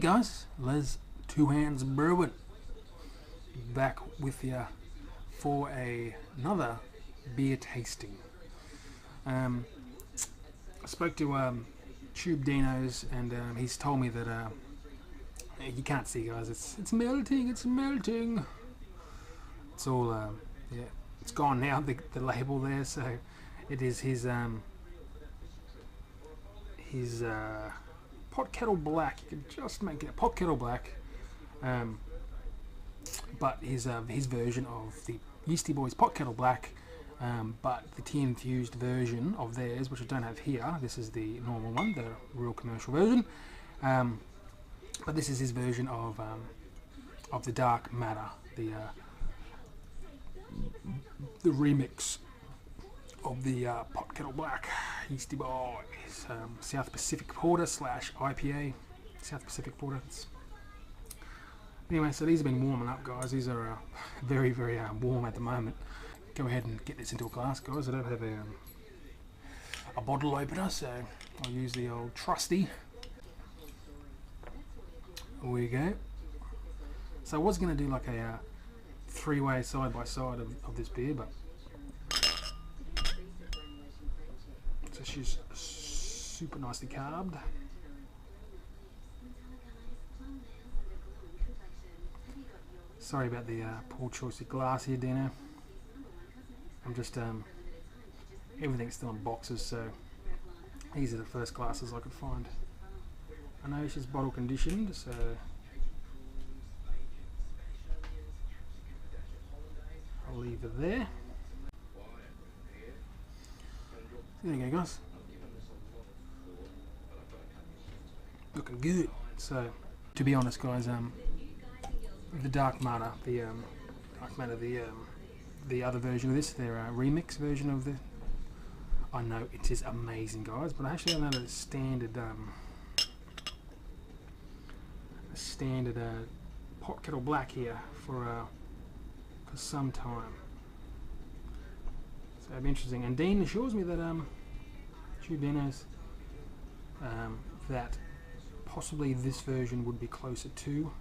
guys, Les Two Hands Brewing back with you for another beer tasting. I spoke to TubeDinoz and he's told me that you can't see, guys, it's melting, it's melting. It's all yeah, it's gone now, the label there, so it is his pot kettle black. You can just make it pot kettle black, but his version of the Yeasty Boys pot kettle black, but the tea infused version of theirs, which I don't have here. This is the normal one, the real commercial version, but this is his version of the dark matter, the remix of the pot kettle black Yeasty Boys South Pacific Porter / IPA, South Pacific Porter. Anyway, so these have been warming up, guys. These are very, very warm at the moment. Go ahead and get this into a glass, guys. I don't have a bottle opener, so I'll use the old trusty. There we go. So I was going to do like a three-way side-by-side of this beer, but so she's super nicely carbed. Sorry about the poor choice of glass here, Dino. I'm just everything's still in boxes, so these are the first glasses I could find. I know she's bottle conditioned, so I'll leave it there. There you go, guys. Looking good. So, to be honest, guys, the dark matter, the other version of this, their remix version of the, I know it is amazing, guys, but I actually don't know the standard pot kettle black here for some time. So it'll be interesting. And Dean assures me that TubeDinoz that possibly this version would be closer to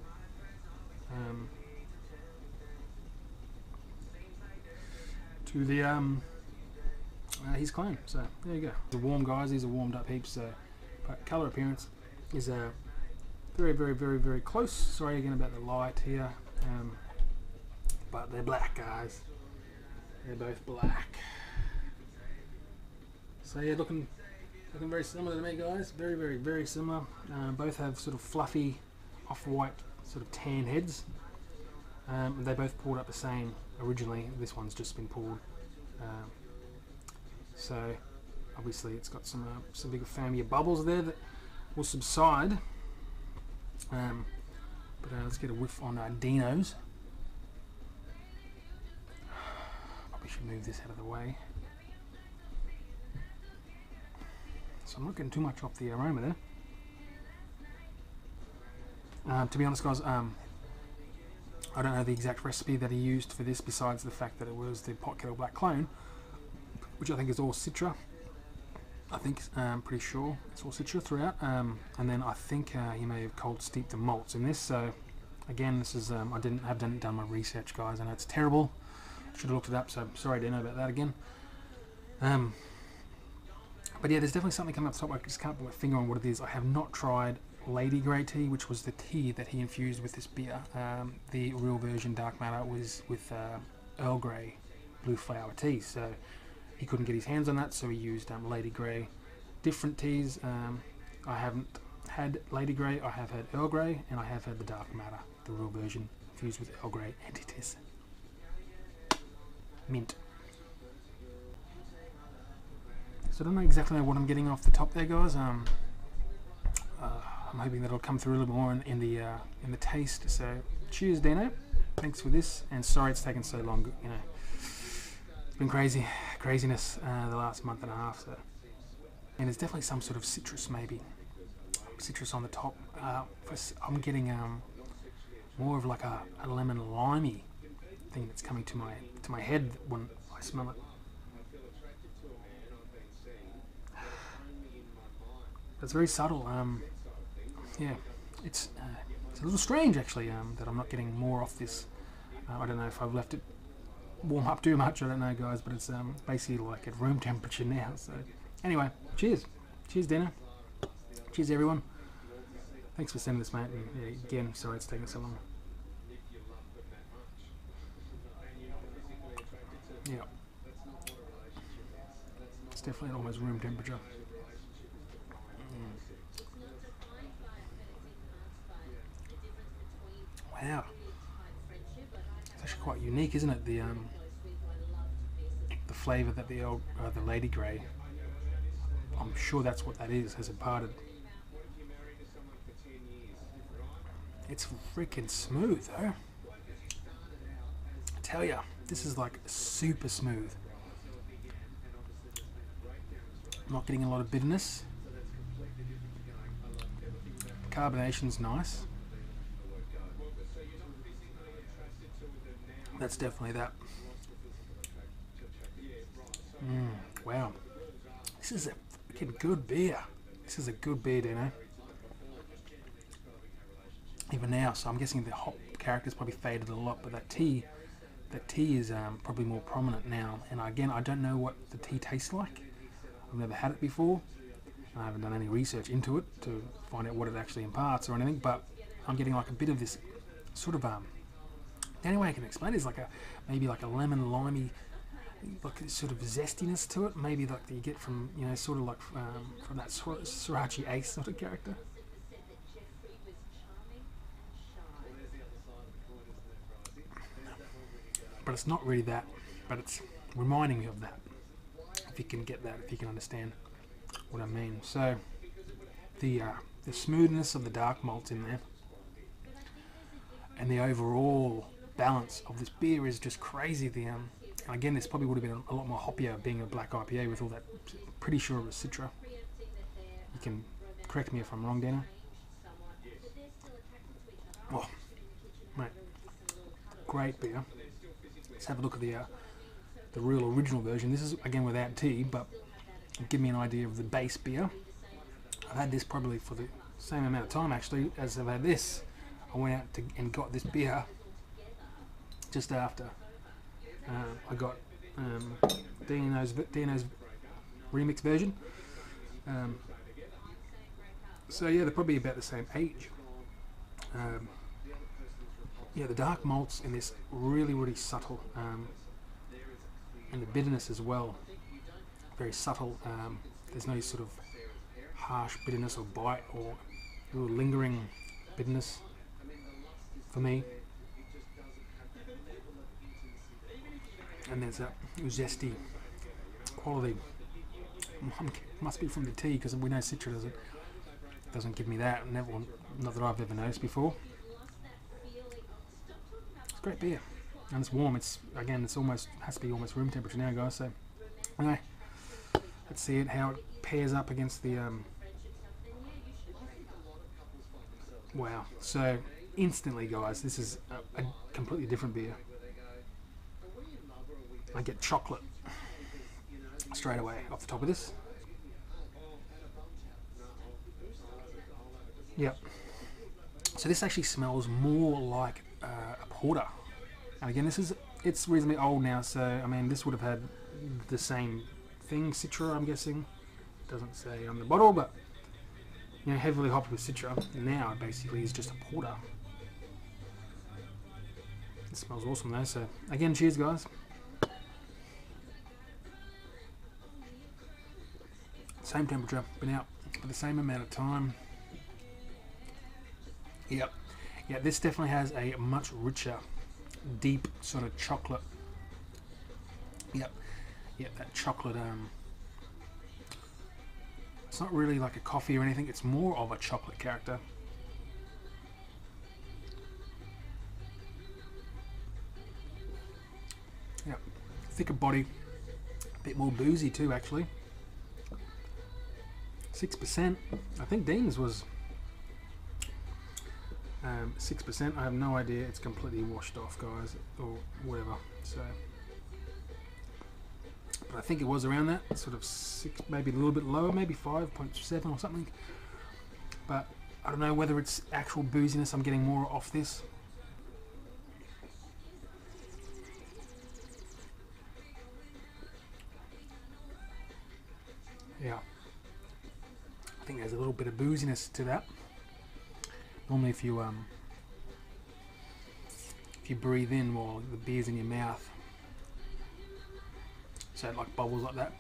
the his claim. So there you go. The warm, guys. These are warmed up heaps. So, but color appearance is very, very, very, very close. Sorry again about the light here, but they're black, guys. They're both black. So yeah, looking very similar to me, guys. Very, very, very similar. Both have sort of fluffy, off-white, sort of tan heads. They both poured up the same originally. This one's just been poured. So obviously it's got some bigger foamier bubbles there that will subside. But let's get a whiff on Dino's. Probably should move this out of the way. So I'm not getting too much off the aroma there. To be honest, guys, I don't know the exact recipe that he used for this, besides the fact that it was the pot kettle black clone, which I think is all Citra. I think, pretty sure it's all Citra throughout. And then I think he may have cold steeped the malts in this. So again, this is I haven't done my research, guys. I know it's terrible. Should have looked it up. So sorry, Dino, about that again. But yeah, there's definitely something coming up the top. I just can't put my finger on what it is. I have not tried Lady Grey tea, which was the tea that he infused with this beer. The real version, dark matter, was with Earl Grey blue flower tea. So he couldn't get his hands on that, so he used Lady Grey. Different teas. I haven't had Lady Grey. I have had Earl Grey, and I have had the dark matter, the real version, infused with Earl Grey, and it is mint. So I don't know exactly what I'm getting off the top there, guys. I'm hoping that it'll come through a little more in the taste. So cheers, Dino. Thanks for this, and sorry it's taken so long. You know, it's been craziness the last month and a half. So, and there's definitely some sort of citrus, maybe citrus on the top. I'm getting more of like a lemon limey thing that's coming to my head when I smell it. It's very subtle. Yeah, it's a little strange actually that I'm not getting more off this. I don't know if I've left it warm up too much, I don't know guys, but it's basically like at room temperature now. So anyway, cheers Dino, cheers everyone, thanks for sending this, mate, and yeah, again sorry it's taking so long. Yeah, it's definitely almost room temperature. Wow, it's actually quite unique, isn't it? The flavour that the Lady Grey, I'm sure that's what that is, has imparted. It's freaking smooth though. I tell ya, this is like super smooth. I'm not getting a lot of bitterness. Carbonation's nice. That's definitely that. Wow. This is a freaking good beer. This is a good beer, Dino. Even now, so I'm guessing the hop character's probably faded a lot, but that tea is probably more prominent now. And again, I don't know what the tea tastes like. I've never had it before, and I haven't done any research into it to find out what it actually imparts or anything, but I'm getting like a bit of this sort of the only way I can explain it is like maybe like a lemon limey, like sort of zestiness to it, maybe like that you get from, you know, sort of like from that Sriracha Ace sort of character. But it's not really that, but it's reminding me of that, if you can get that, if you can understand what I mean. So the smoothness of the dark malts in there and the overall balance of this beer is just crazy. The again, this probably would have been a lot more hoppier being a black IPA with all that. Pretty sure it was Citra. You can correct me if I'm wrong, Dana. Oh, mate, great beer. Let's have a look at the real original version. This is again without tea, but give me an idea of the base beer. I've had this probably for the same amount of time actually as I've had this. I went out and got this beer just after I got Dino's remix version. So yeah, they're probably about the same age. Yeah, the dark malts in this really subtle, and the bitterness as well, very subtle. There's no sort of harsh bitterness or bite or little lingering bitterness for me. And there's that zesty quality. Must be from the tea, because we know Citra doesn't give me that. Never, not that I've ever noticed before. It's a great beer, and it's warm. It's again, it's almost has to be almost room temperature now, guys. So anyway, let's see it how it pairs up against the. Wow! So instantly, guys, this is a completely different beer. I get chocolate straight away off the top of this. Yep. So this actually smells more like a porter. And again, it's reasonably old now, so I mean this would have had the same thing, Citra, I'm guessing. Doesn't say on the bottle, but you know, heavily hopped with Citra. Now it basically is just a porter. It smells awesome though. So again, cheers, guys. Same temperature, been out for the same amount of time. Yep. Yeah, this definitely has a much richer, deep sort of chocolate. Yep. Yep, that chocolate, it's not really like a coffee or anything, it's more of a chocolate character. Yep. Thicker body, a bit more boozy too actually. 6%. I think Dean's was 6%. I have no idea. It's completely washed off, guys, or whatever. So, but I think it was around that sort of 6, maybe a little bit lower, maybe 5.7 or something. But I don't know whether it's actual booziness I'm getting more off this. Yeah, I think there's a little bit of booziness to that. Normally if you breathe in while the beer's in your mouth, so it like bubbles like that,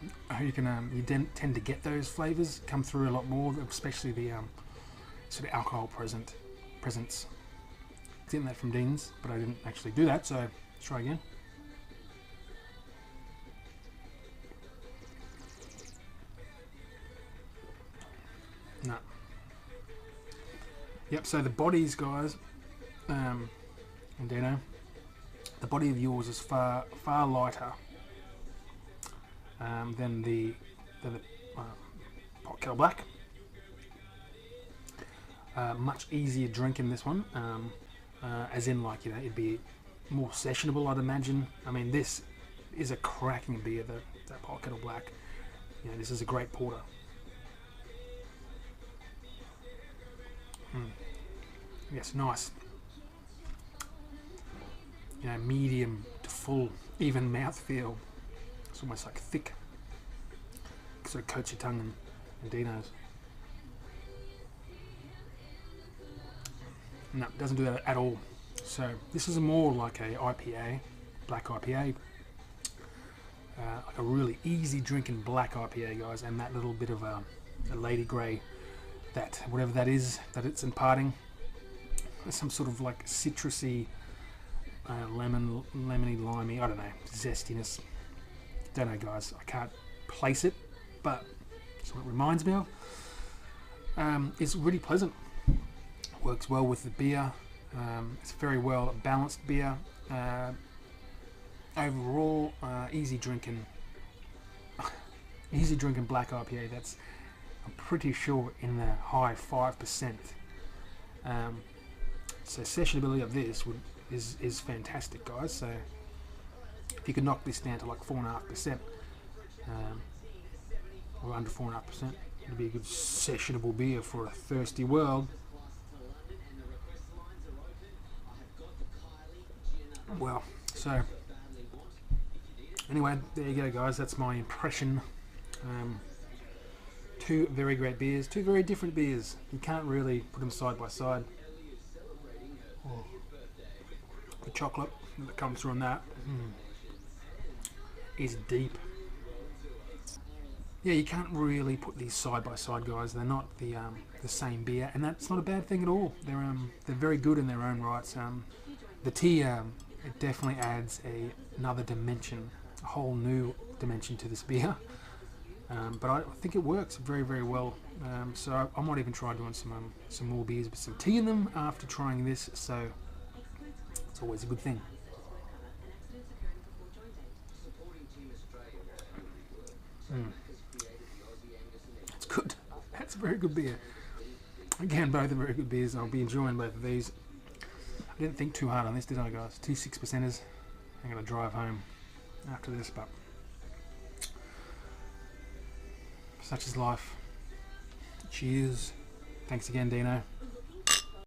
you can you tend to get those flavours come through a lot more, especially the sort of alcohol presence. Getting that from Dean's, but I didn't actually do that, so let's try again. No. Yep, so the bodies, guys, and Dino, the body of yours is far lighter than the pot kettle black. Much easier drink in this one, as in, like, you know, it'd be more sessionable, I'd imagine. I mean, this is a cracking beer, that pot kettle black. You know, this is a great porter. Yes, nice. You know, medium to full, even mouthfeel. It's almost like thick. Sort of coats your tongue and Dino's. No, it doesn't do that at all. So this is more like a IPA, black IPA. Like a really easy drinking black IPA, guys, and that little bit of a Lady Grey, that whatever that is that it's imparting, some sort of like citrusy, lemony, limey, I don't know, zestiness. Don't know, guys, I can't place it, but that's what it reminds me of. It's really pleasant. Works well with the beer. It's a very well balanced beer. Overall, easy drinking black IPA. That's, I'm pretty sure, in the high 5%. So sessionability of this is fantastic, guys. So if you could knock this down to like 4.5%, or under 4.5%, it'd be a good sessionable beer for a thirsty world. Well, so anyway, there you go, guys. That's my impression. Two very great beers, two very different beers. You can't really put them side by side. Oh. The chocolate that comes through on that is deep. Yeah, you can't really put these side by side, guys. They're not the same beer, and that's not a bad thing at all. They're very good in their own rights. The tea, it definitely adds another dimension, a whole new dimension to this beer. But I think it works very, very well. So I might even try doing some more beers with some tea in them after trying this. So it's always a good thing. It's good. That's a very good beer. Again, both are very good beers. I'll be enjoying both of these. I didn't think too hard on this, did I, guys? 2 6%ers. I'm going to drive home after this, but such is life. Cheers. Thanks again, Dino.